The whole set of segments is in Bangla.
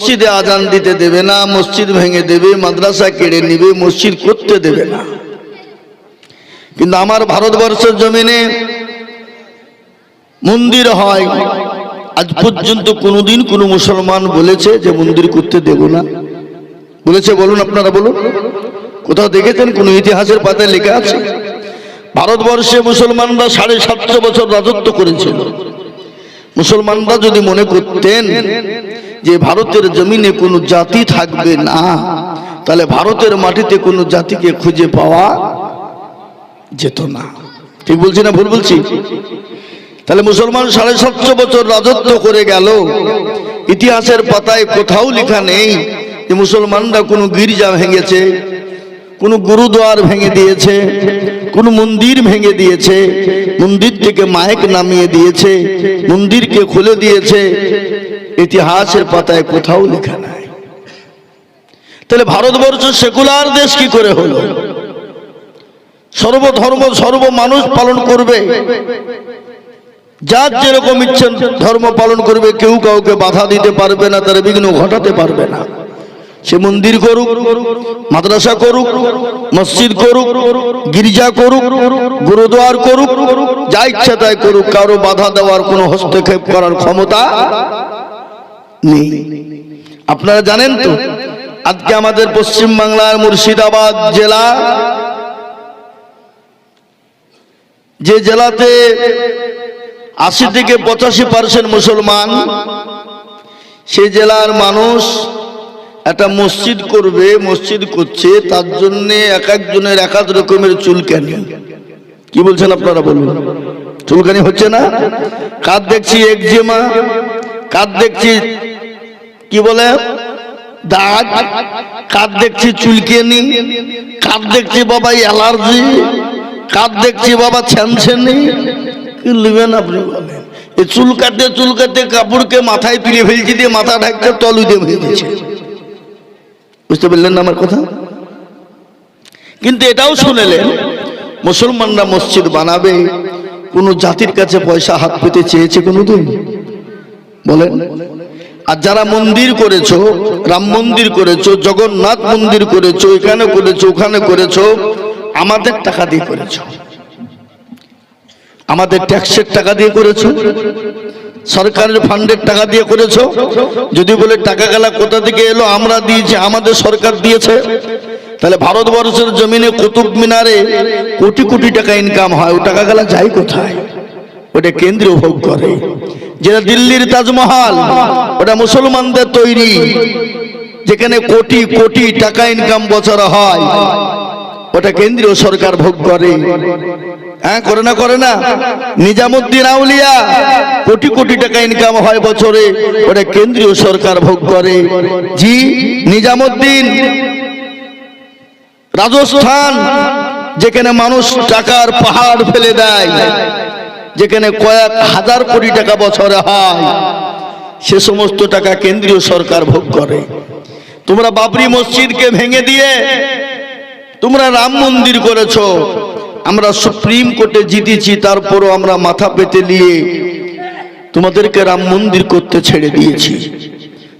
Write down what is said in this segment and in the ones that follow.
মসজিদে আজান দিতে দেবে না, মসজিদ ভেঙে দেবে, মাদ্রাসা কেড়ে নেবে, মসজিদ করতে দেবে না। কিন্তু আমার ভারতবর্ষের জমিনে মন্দির হয়, আজ পর্যন্ত কোনোদিন কোনো মুসলমান বলেছে যে মন্দির করতে দেব না? বলেছে? বলুন, আপনারা বলুন, কোথাও দেখেছেন? কোন ইতিহাসের পাতায় লেখা আছে? ভারতবর্ষে মুসলমানরা 750 বছর রাজত্ব করেছিল। মুসলমানরা যদি মনে করতেন যে ভারতের জমিনে কোনো জাতি থাকবে না, তাহলে ভারতের মাটিতে কোনো জাতিকে খুঁজে পাওয়া যেত না। ঠিক বলছি না ভুল বলছি? তাহলে মুসলমান 750 বছর রাজত্ব করে গেল, ইতিহাসের পাতায় কোথাও লেখা নেই যে মুসলমানরা কোনো গির্জা ভেঙেছে, কোনো গুরুদ্বার ভেঙে দিয়েছে, কোনো মন্দির ভেঙে দিয়েছে, মন্দির থেকে মাইক নামিয়ে দিয়েছে, মন্দিরকে খুলে দিয়েছে। ইতিহাসের পাতায় কোথাও লেখা নাই। তাহলে ভারতবর্ষ সেকুলার দেশ কি করে হলো? সর্বধর্ম সর্ব মানুষ পালন করবে, যার যেরকম ইচ্ছে ধর্ম পালন করবে, কেউ কাউকে বাধা দিতে পারবে না, তার বিঘ্ন ঘটাতে পারবে না। সে মন্দির করুক, মাদ্রাসা করুক, মসজিদ করুক, গির্জা করুক, গুরুদ্বার করুক, যা ইচ্ছা তাই করুক, কারো বাধা দেওয়ার কোনো হস্তক্ষেপ করার ক্ষমতা নেই। আপনারা জানেন তো, আজকে আমাদের পশ্চিম বাংলার মুর্শিদাবাদ জেলা, যে জেলাতে 80 থেকে 85% মুসলমান, সেই জেলার মানুষ একটা মসজিদ করবে, মসজিদ করছে, তার জন্য এক একজনের এক এক রকমের চুলকানি। কি বলছেন আপনারা বলুন? চুলকানি হচ্ছে না? কার দেখছি একজিমা, কার দেখছি কি বলে দাগ, কার দেখছি চুলকানি, কার দেখছি বাবা অ্যালার্জি, কার দেখছি বাবা ছ্যানছ্যানি। কি নেবেন আপনি বলেন? এই চুল কাটতে কাপড়কে মাথায় তুলে ফেলছি, দিয়ে মাথা ঢাকতে তলু দিয়ে ভেঙে দিচ্ছে। বুঝতে পারলেন না আমার কথা? কিন্তু এটাও শুনেলেন, মুসলমানরা মসজিদ বানাবে, কোন জাতির কাছে পয়সা হাত পেতে চেয়েছে কোনোদিন? বলেন। আর যারা মন্দির করেছো, রাম মন্দির করেছো, জগন্নাথ মন্দির করেছো, এখানে করেছো, ওখানে করেছো, আমাদের টাকা দিয়ে করেছো, আমাদের ট্যাক্সের টাকা দিয়ে করেছো, সরকারের ফান্ডের টাকা দিয়ে করেছো। যদি বলে টাকা গেলা কোথা থেকে এলো? আমরা দিয়েছি, আমাদের সরকার দিয়েছে। তাহলে ভারতবর্ষের জমিনে কুতুব মিনারে কোটি কোটি টাকা ইনকাম হয়, ও টাকা গেলা যায় কোথায়? ওটা কেন্দ্রীয় ভোগ করে। যেটা দিল্লির তাজমহল, ওটা মুসলমানদের তৈরি, যেখানে কোটি কোটি টাকা ইনকাম বছরে হয়, ওটা কেন্দ্রীয় সরকার ভোগ করে। হ্যাঁ, করে না? করে না? নিজামুদ্দিন আউলিয়া কোটি কোটি টাকা ইনকাম হয় বছরে, ওটা কেন্দ্রীয় সরকার ভোগ করে। জি, নিজামুদ্দিন রাজস্থান, যেখানে মানুষ টাকার পাহাড় ফেলে দেয়, যেখানে কয়েক হাজার কোটি টাকা বছরে হয়, সে সমস্ত টাকা কেন্দ্রীয় সরকার ভোগ করে। তোমরা বাবরি মসজিদকে ভেঙে দিয়ে তোমরা রাম মন্দির করেছো। আমরা সুপ্রিম কোর্টে জিতেছি, তারপরও আমরা মাথা পেতে নিয়ে তোমাদেরকে রাম মন্দির করতে ছেড়ে দিয়েছি।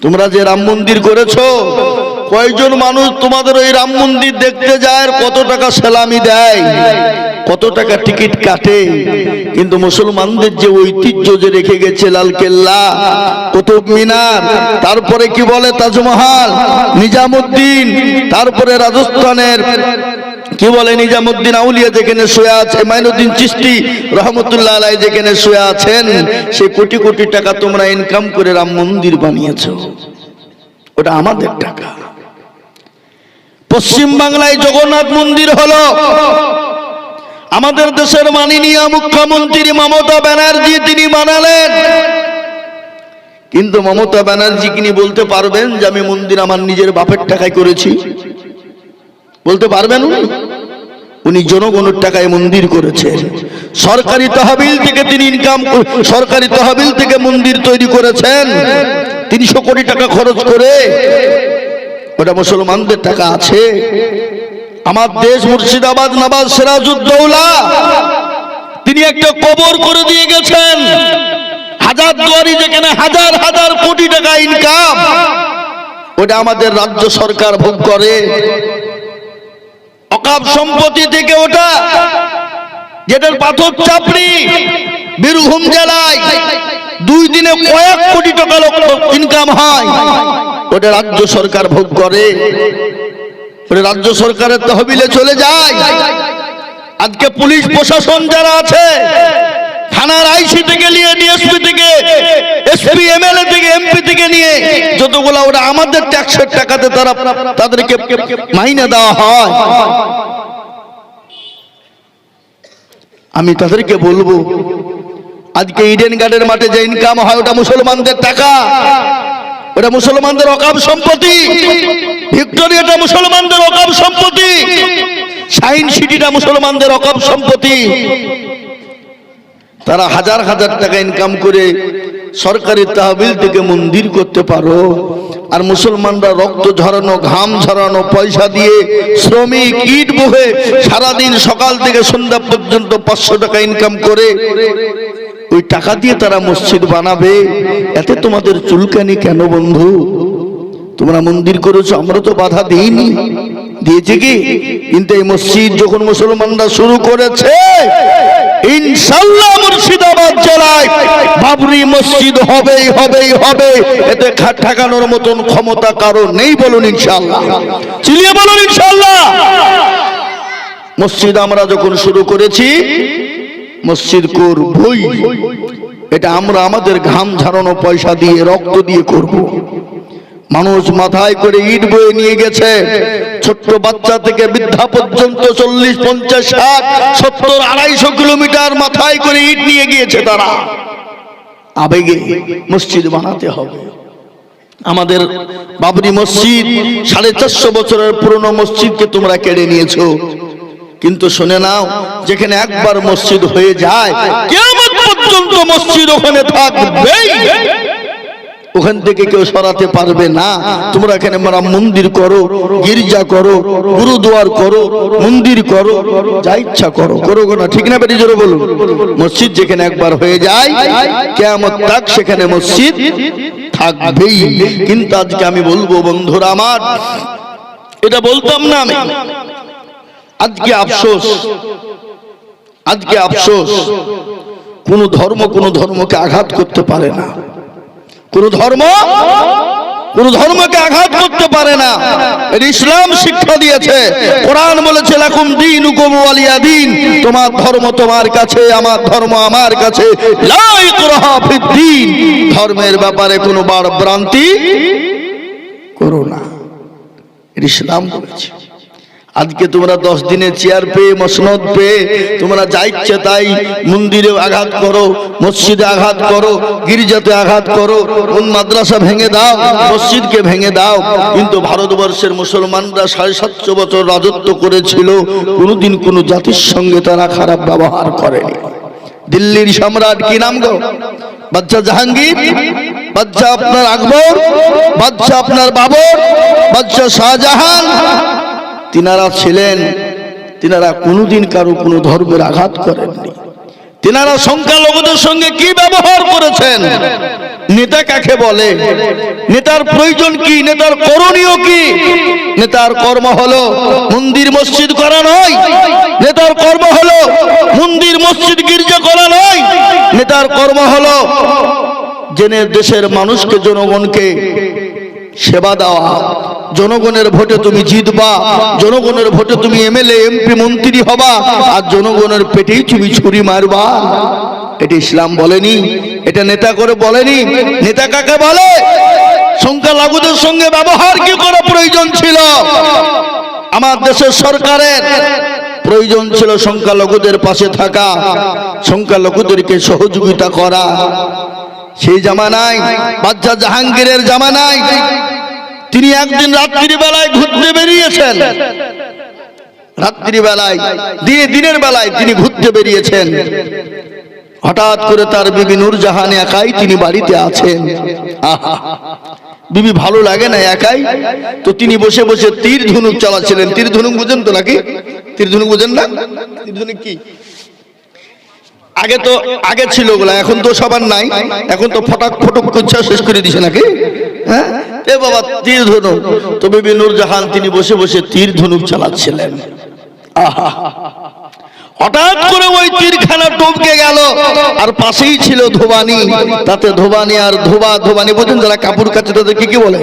তোমরা যে রাম মন্দির করেছো, কয়জন মানুষ তোমাদের ওই রাম মন্দির দেখতে যায়, কত টাকা সেলামি দেয়, কত টাকা টিকিট কাটে? কিন্তু মুসলমানদের যে ঐতিহ্য যে রেখে গেছে, লাল কেল্লা, কুতুব মিনার, তারপরে কি বলে তাজমহল, নিজামুদ্দিন, তারপরে রাজস্থানের কি বলে নিজামুদ্দিন আউলিয়া যেখানে শুয়ে আছে, মাইনুদ্দিন চিশতি রহমতুল্লাহ আলাইহি যেখানে শুয়ে আছেন, সে কোটি কোটি টাকা তোমরা ইনকাম করে রাম মন্দির বানিয়েছো। ওটা আমাদের টাকা। পশ্চিম বাংলায় জগন্নাথ মন্দির হলো আমাদের দেশের মাননীয় মুখ্যমন্ত্রী মমতা ব্যানার্জি, তিনি বানালেন। কিন্তু মমতা ব্যানার্জি কিনি বলতে পারবেন যে আমি মন্দির আমার নিজের বাপের টাকায় করেছি? বলতে পারবেন? উনি জনগণের টাকায় মন্দির করেছেন। সরকারি তহবিল থেকে তিনি ইনকাম, সরকারি তহবিল থেকে মন্দির তৈরি করেছেন 300 কোটি টাকা খরচ করে। ওটা মুসলমানদের টাকা আছে। আমার দেশ মুর্শিদাবাদ, নবাব সিরাজউদ্দৌলা তিনি একটা কবর করে দিয়ে গেছেন। হাজারদুয়ারি, যেখানে হাজার হাজার কোটি টাকা ইনকাম, ওটা আমাদের রাজ্য সরকার ভোগ করে। অকাপ সম্পত্তি থেকে ওটা, যেটার পাথর চাপড়ি বীরভূম জেলায় 2 দিনে কয়েক কোটি টাকা ইনকাম হয়, ওটা রাজ্য সরকার ভোগ করে। ওটা রাজ্য সরকারের তহবিলে চলে যায়। আজকে পুলিশ প্রশাসন যারা আছে, থানার আইসি থেকে নিয়ে ডিএসপি থেকে এসপি এমএলএ থেকে এমপি থেকে নিয়ে যতগুলা, ওরা আমাদের ট্যাক্সের টাকাতে তাদেরকে মাইনে দেওয়া হয়। আমি তাদেরকে বলবো, আজকে ইডেন গার্ডের মাঠে যে ইনকাম হয় ওটা মুসলমানদের টাকা, ওটা মুসলমানদের অকাপ সম্পত্তি। ভিক্টোরিয়াটা মুসলমানদের অকাপ সম্পত্তি, সাইন সিটিটা মুসলমানদের অকাপ সম্পত্তি। তারা হাজার হাজার টাকা ইনকাম করে সরকারি তহবিল থেকে মন্দির করতে পারো, আর মুসলমানরা রক্ত ঝরানো, ঘাম ঝরানো পয়সা দিয়ে শ্রমিক ইট বহে সারাদিন সকাল থেকে সন্ধ্যা পর্যন্ত 500 টাকা ইনকাম করে ওই টাকা দিয়ে তারা মসজিদ বানাবে। এতে তোমাদের চুলকানি কেন বন্ধু? তোমরা মন্দির করেছো, আমরা তো বাধা দিইনি, দিয়েছে কি? কিন্তু এই মসজিদ যখন মুসলমানরা শুরু করেছে, ইনশাআল্লাহ মুর্শিদাবাদ জেলায় বাবরি মসজিদ হবেই হবেই হবে। এতে ঠেকানোর মতন ক্ষমতা কারো নেই। বলুন ইনশাআল্লাহ, চিলিয়ে বলুন ইনশাআল্লাহ। মসজিদ আমরা যখন শুরু করেছি, মসজিদ করবই। এটা আমরা আমাদের ঘাম ঝরানো পয়সা দিয়ে, রক্ত দিয়ে করব। মানুষ মাথায় করে ইট বয়ে নিয়ে গেছে, ছোট্ট বাচ্চা থেকে বৃদ্ধা পর্যন্ত 40, 50, 60, 70, 250 কিলোমিটার মাথায় করে ইট নিয়ে গিয়েছে তারা। আবেগে মসজিদ বানাতে হবে। আমাদের বাবরি মসজিদ 450 বছরের পুরনো মসজিদকে তোমরা কেড়ে নিয়েছো। কিন্তু শুনে নাও, যেখানে একবার মসজিদ হয়ে যায়, কিয়ামত পর্যন্ত মসজিদ ওখানে থাকবেই, ওখান থেকে কেউ সরাতে পারবে না। তোমরা এখানে মন্দির করো, গির্জা করো, গুরুদুয়ার করো, মন্দির করো, যা ইচ্ছা করো, করো না, ঠিক না বেটি? জোরে বলুন। মসজিদ যেখানে একবার হয়ে যায়, কিয়ামত তাক সেখানে মসজিদ থাকবেই। কিন্তু আজকে আমি বলবো বন্ধুরা আমার, এটা বলতাম না আমি, আজকে আফসোস, আজকে আফসোস, কোন ধর্মকে আঘাত করতে পারে না। কোন ধর্মকে আঘাত করতে পারে না। ইসলাম শিক্ষা দিয়েছে, কোরআন বলেছে লাকুম দীনুকুম ওয়ালিয়া দীন, তোমার ধর্ম তোমার কাছে, আমার ধর্ম আমার কাছে। লা ইকরাহা ফিদ্দীন, ধর্মের ব্যাপারে কোনো বাড়াবাড়ি করো না, ইসলাম বলেছে। আজকে তোমরা 10 দিনে চেয়ার পেয়ে, মসনদ পেয়ে তোমরা যা ইচ্ছে তাই মন্দিরে আঘাত করো, মসজিদে আঘাত করো, গির্জাতে আঘাত করো, মাদ্রাসা ভেঙে দাও, মসজিদকে ভেঙে দাও। কিন্তু ভারতবর্ষের মুসলমানরা 750 বছর রাজত্ব করেছিল, কোনোদিন কোনো জাতির সঙ্গে তারা খারাপ ব্যবহার করেনি। দিল্লির সম্রাট কি নাম গো? বাদশাহ জাহাঙ্গীর, বাদশাহ আপনার আকবর, বাদশাহ আপনার বাবর, বাদশাহ শাহজাহান, তিনারা ছিলেন, তিনারা কোনোদিন কারো কোনো ধর্মের আঘাত করেননি। তিনারা সংখ্যালঘুদের সঙ্গে কি ব্যবহার করেছেন? নেতা কাকে বলে, নেতার প্রয়োজন কি, নেতার করণীয় কি? নেতার কর্ম হলো মন্দির মসজিদ করা নয়, নেতার কর্ম হলো মন্দির মসজিদ গির্জা করা নয়, নেতার কর্ম হলো জেনে দেশের মানুষকে, জনগণকে সেবা দেওয়া। জনগণের ভোটে তুমি জিতবা, জনগণের ভোটে তুমি এমএলএ এমপি মন্ত্রী হবা, আর জনগণের পেটেই তুমি ছুরি মারবা। এটা ইসলাম বলেনি, এটা নেতা করে বলেনি। নেতা কাকে বলে? সংখ্যালঘুদের সঙ্গে ব্যবহার কি করে প্রয়োজন ছিল? আমার দেশের সরকারের প্রয়োজন ছিল সংখ্যালঘুদের পাশে থাকা, সংখ্যালঘুদেরকে সহযোগিতা করা। সেই জামানায়, বাদশাহ জাহাঙ্গীরের জামানায়, তিনি একদিন রাত্রি বেলায় ঘুরতে বেরিয়েছেন, রাত্রি বেলায় দিয়ে দিনের বেলায় তিনি ঘুরতে বেরিয়েছেন। হঠাৎ করে তার বিবি নূরজাহান একাই তিনি বাড়িতে আছেন। বিবি ভালো লাগে না একাই, তো তিনি বসে বসে তীর ধনুক চালাচ্ছিলেন। তীর ধনুক বুঝেন তো নাকি? তীর ধনুক বুঝেন না? তীর ধনুক কি? আগে ছিল ওগুলা, এখন তো সবার নাই। এখন তো ফটাক ফটক করছে, শেষ করে দিছে নাকি? হ্যাঁ, এ বাবা তীর ধনুক। তো বিবি নূরজাহান তিনি বসে বসে তীর ধনুক চালাচ্ছিলেন। আহা, হঠাৎ করে ওই তীরখানা টপকে গেল, আর পাশেই ছিল ধোবানি। তাতে ধোবানি আর ধোবানি বুঝেন যারা কাপড় কাচে তাদেরকে কি বলে?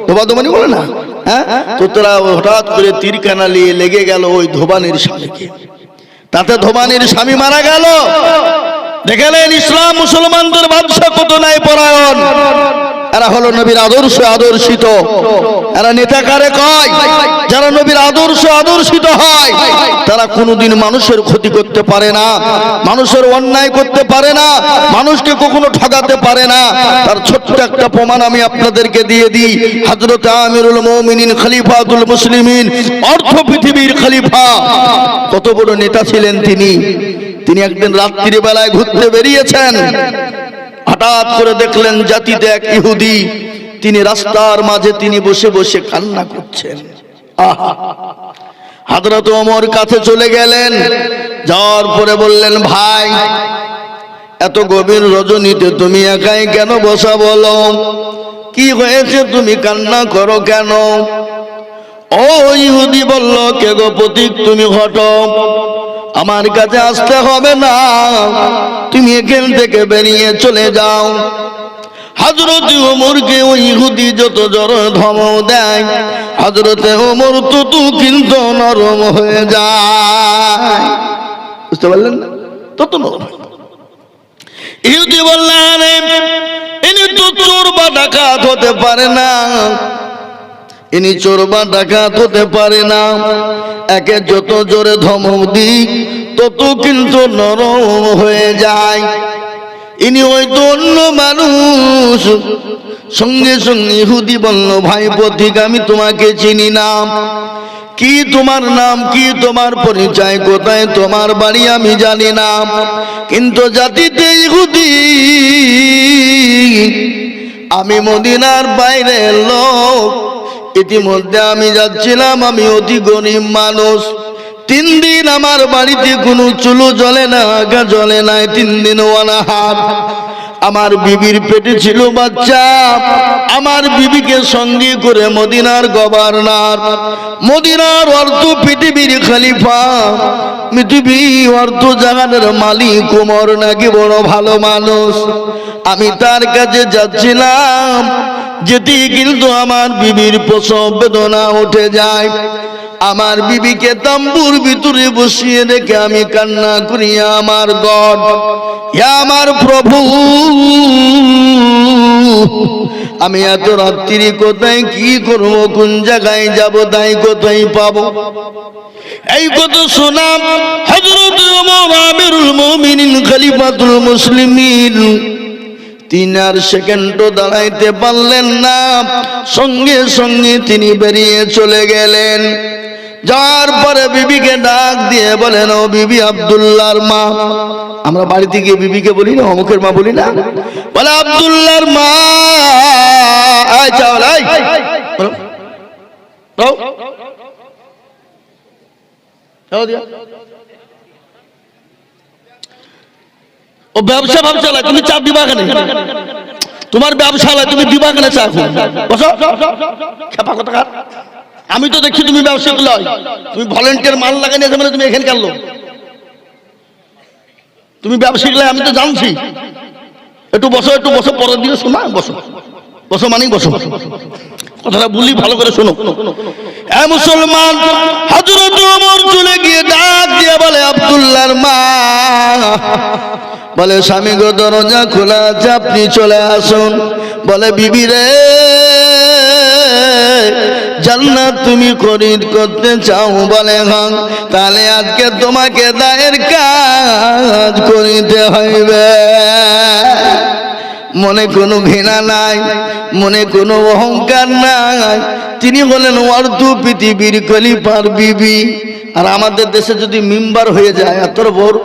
ধোবানি বলে না? হ্যাঁ, তো তারা হঠাৎ করে তীরখানা নিয়ে লেগে গেল ওই ধোবানির স্বামীকে। তাতে ধোবানির স্বামী মারা গেল। দেখলেন ইসলাম মুসলমানদের বাদশা কত ন্যায় পরায়ণ। এরা হলো নবীর আদর্শ আদর্শিত। এরা নেতা কারে কয়? যারা নবীর আদর্শ আদর্শিত হয় তারা কোনোদিন মানুষের ক্ষতি করতে পারে না, মানুষের অন্যায় করতে পারে না, মানুষকে কখনো ঠকাতে পারে না। তার ছোট্ট একটা প্রমাণ আমি আপনাদেরকে দিয়ে দিই। হযরত আমিরুল মুমিনিন খলিফাতুল মুসলিমিন, অর্ধ পৃথিবীর খলিফা, কত বড় নেতা ছিলেন তিনি। তিনি একদিন রাত্রি বেলায় ঘুরতে বেরিয়েছেন। হঠাৎ করে দেখলেন জাতিতে এক ইহুদি, তিনি রাস্তার মাঝে তিনি বসে বসে কান্না করছেন। হযরত ওমর কাছে চলে গেলেন, যাওয়ার পরে বললেন, ভাই এত গভীর রজনীতে তুমি একাই কেন বসা? বলো কি হয়েছে, তুমি কান্না করো কেন? ও ইহুদি বলল, কে গো পথিক, তুমি হটো, আমার কাছে আসতে হবে না, তুমি এখান থেকে বেরিয়ে চলে যাও। হযরত ওমরকে ওই ইহুদি যত জোর ধমক দেয়, হযরত ওমর তত কিন্তু নরম হয়ে যায়। বুঝতে পারলেন? তত নরম। ইহুদি বললেন, ইনি তো চোর বা ডাকাত হতে পারে না, ইনি চোর বা ডাকাত হতে পারে না। একে যত জোরে ধমক দিই তত কিন্তু নরম হয়ে যায়। ইনি হয়তো অন্য মানুষ। সঙ্গে সঙ্গে ইহুদি বলল, ভাই পথিক, আমি তোমাকে চিনি না। কি তোমার নাম, কি তোমার পরিচয়, কোথায় তোমার বাড়ি আমি জানি না, কিন্তু জাতিতে ইহুদি, আমি মদিনার বাইরের লোক। ইতিমধ্যে আমি যাচ্ছিলাম, আমি অতি গরিব মানুষ। 3 দিন আমার বাড়িতে কোনো চুলো জ্বলে না, আগা জ্বলে নাই। 3 দিন অনাহার। আমার বিবির পেটে ছিল বাচ্চা। আমার বিবিকে সঙ্গে করে মদিনার গভর্নর, মদিনার অর্ধ পৃথিবীর খলিফা, পৃথিবী অর্ধ জাহানের মালিক ওমর নাকি বড় ভালো মানুষ। আমি তার কাছে যাচ্ছিলাম, যেতে কিন্তু আমার বিবির প্রসব বেদনা উঠে যায়। আমার বিবিকে তাম্বুর ভিতরে বসিয়ে রেখে আমি কান্না করি, আমার গড, আমার প্রভু, আমি এত রাত্রি কোথায় কি করব, কোন জায়গায় যাব, তাই কোথায় পাবো? এই কথা শোনাম হযরত ওমর আমিরুল মুমিনিন খলিফাতুল মুসলিমিন 3 সেকেন্ডও দাঁড়াইতে পারলেন না। সঙ্গে সঙ্গে তিনি বেরিয়ে চলে গেলেন। যাওয়ার পরে বিবিকে ডাক দিয়ে বলেন, ও বিবি আব্দুল্লাহর মা। আমরা বাড়িতে গিয়ে বিবিকে বলি না, অমুকের মা বলি না? বলে আব্দুল্লাহর মা। ও ব্যবসা ভাবছা, তুমি চা দিবা কেন? তোমার ব্যবসা, তুমি দিবা কেন চা? বসো, খেপা কথা। আমি তো দেখছি তুমি ব্যবসা করলে, তুমি ভলেন্টিয়ার মাল লাগানি আছে, মানে তুমি এখানে কাটলো, তুমি ব্যবসা করলে আমি তো জানছি। একটু বসো, একটু বসো, পরের দিকে শোনা। বসো বসো, মানে বসো, কথাটা বলি ভালো করে শোনো। এ মুসলমান, হযরত ওমর চলে গিয়ে ডাক দিয়ে বলে, আব্দুল্লাহর মা। বলে, স্বামী গো, দরজা খোলা আছে, আপনি চলে আসুন। বলে, বিবি রে, জান্নাত তুমি খরিদ করতে চাও? বলে, হ্যাঁ। তাহলে আজকে তোমাকে দায়ের কাজ করিতে হইবে। মনে কোনো ঘৃণা নাই, মনে কোনো অহংকার নাই। তিনি বলেন অর্ধ পৃথিবীর খলিফার বিবি। আর আমাদের দেশে যদি মিম্বার হয়ে যায়, এত বড়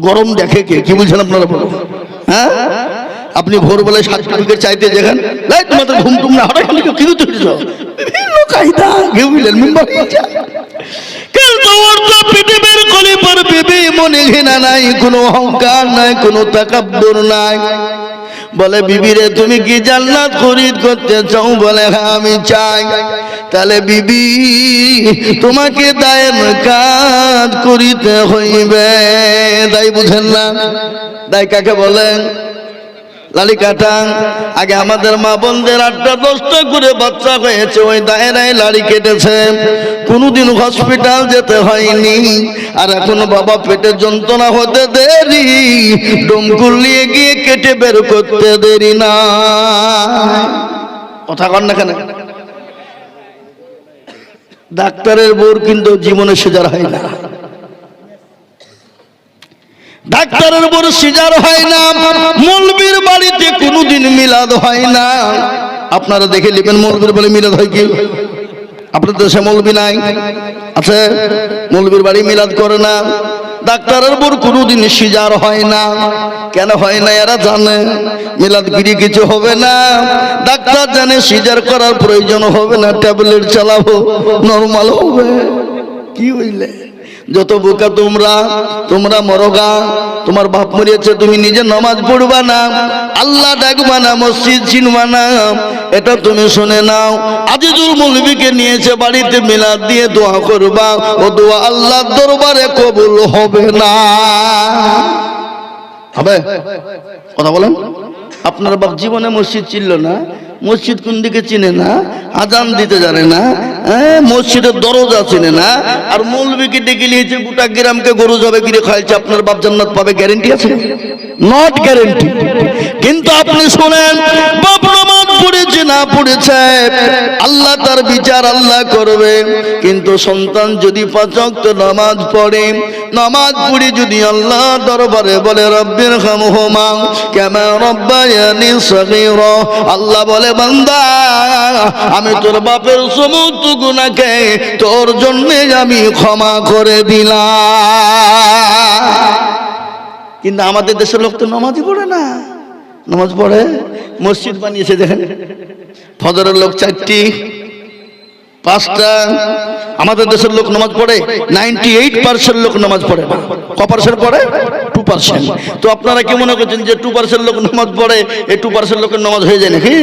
গরম দেখে কে? কি বলছেন আপনারা? বলো, হ্যাঁ? আপনি ভোরবেলায় সার্টিফিকেট চাইতে যেখান, তোমাদের ঘুম টুম না হঠাৎ কিন্তু বিভিন্ন কায়দা মিম্বার হয়ে যায়। কিন্তু অর্ধ পৃথিবীর খলিফার বিবি, মনে ঘৃণা নাই, কোনো অহংকার নাই, কোনো তাকাব্বুর নাই। বলে বিবি রে তুমি কি জান্নাত খরিদ করতে চাও? বলে হ্যাঁ আমি চাই। তাহলে বিবি তোমাকে দায়েম কাজ করিতে হইবে। দায় বুঝেন না? দায় কাকে বলেন? লালি কাটাং। আগে আমাদের মা বোনদের 8টা 10টা করে বাচ্চা হয়েছে, ওই দায়রায় লাড়ি কেটেছে, কোনোদিন হসপিটাল যেতে হয়নি। আর এখন বাবা পেটের যন্ত্রণা হতে দেরি, ডমকুল নিয়ে গিয়ে কেটে বের করতে দেরি না। কথা কন না কেন? ডাক্তারের বোর কিন্তু জীবনে সিজার হয় না, ডাক্তারের উপর সিজার হয় না, মৌলবীর বাড়িতে কোনোদিন মিলাদ হয় না। আপনারা দেখে নেবেন মৌলবীর বাড়ি মিলাদ হয় কি? আপনাদের দেশে মৌলবী নাই? আছে? মৌলবীর বাড়ি মিলাদ করে না। ডাক্তারের উপর কোনোদিন সিজার হয় না। কেন হয় না? এরা জানে মিলাদগিরি কিছু হবে না। ডাক্তার জানে সিজার করার প্রয়োজন হবে না, ট্যাবলেট চালাবো, নরমাল হবে। কি হইলে? যত বোকা তোমরা, তোমরা মরগা। তোমার বাপ মরিয়েছে, তুমি নিজে নামাজ পড়বা না, আল্লাহ ডাকবা না, মসজিদ চিনবা না, এটা তুমি শুনে নাও। আজিজুল মৌলবীকে নিয়েছে বাড়িতে, মিলাদ দিয়ে দোয়া করবা, ও দোয়া আল্লাহর দরবারে কবুল হবে না। হবে? কথা বলেন। আপনার বাপ জীবনে মসজিদ চিনল না, মসজিদ কোন দিকে চিনে না, আজান দিতে জানে না, মসজিদের দরজা চিনে না, আর মৌলবীকে ডেকে নিয়েছে গোটা গ্রামকে গরু জবে গিরে খাইছে। আপনার বাপ জান্নাত পাবে গ্যারেন্টি আছে? Not guarantee. কিন্তু আপনি শুনেন, বাপ নামাজ পড়েছে না পড়েছে, আল্লাহ তার বিচার আল্লাহ করবে। কিন্তু সন্তান যদি 5 ওয়াক্ত নামাজ পড়ে, নামাজ পড়ে যদি আল্লাহ দরবারে বলে রব্বির হামহুমা কামা রব্বায়ানি সগীরা, আল্লাহ বলে বান্দা আমি তোর বাপের সমস্ত গুনাহকে তোর জন্য আমি ক্ষমা করে দিলাম। কিন্তু আমাদের দেশের লোক তো নামাজই পড়ে না। নামাজ পড়ে, মসজিদ বানিয়েছে দেখেন, ফজরের লোক 4টি 5টা। আমাদের দেশের লোক নামাজ পড়ে 98% লোক নামাজ পড়ে না। কপারসেন্ট পড়ে? 2%। তো আপনারা কি মনে করছেন যে 2% লোক নামাজ পড়ে, এই 2% লোকের নামাজ হয়ে যায় নাকি?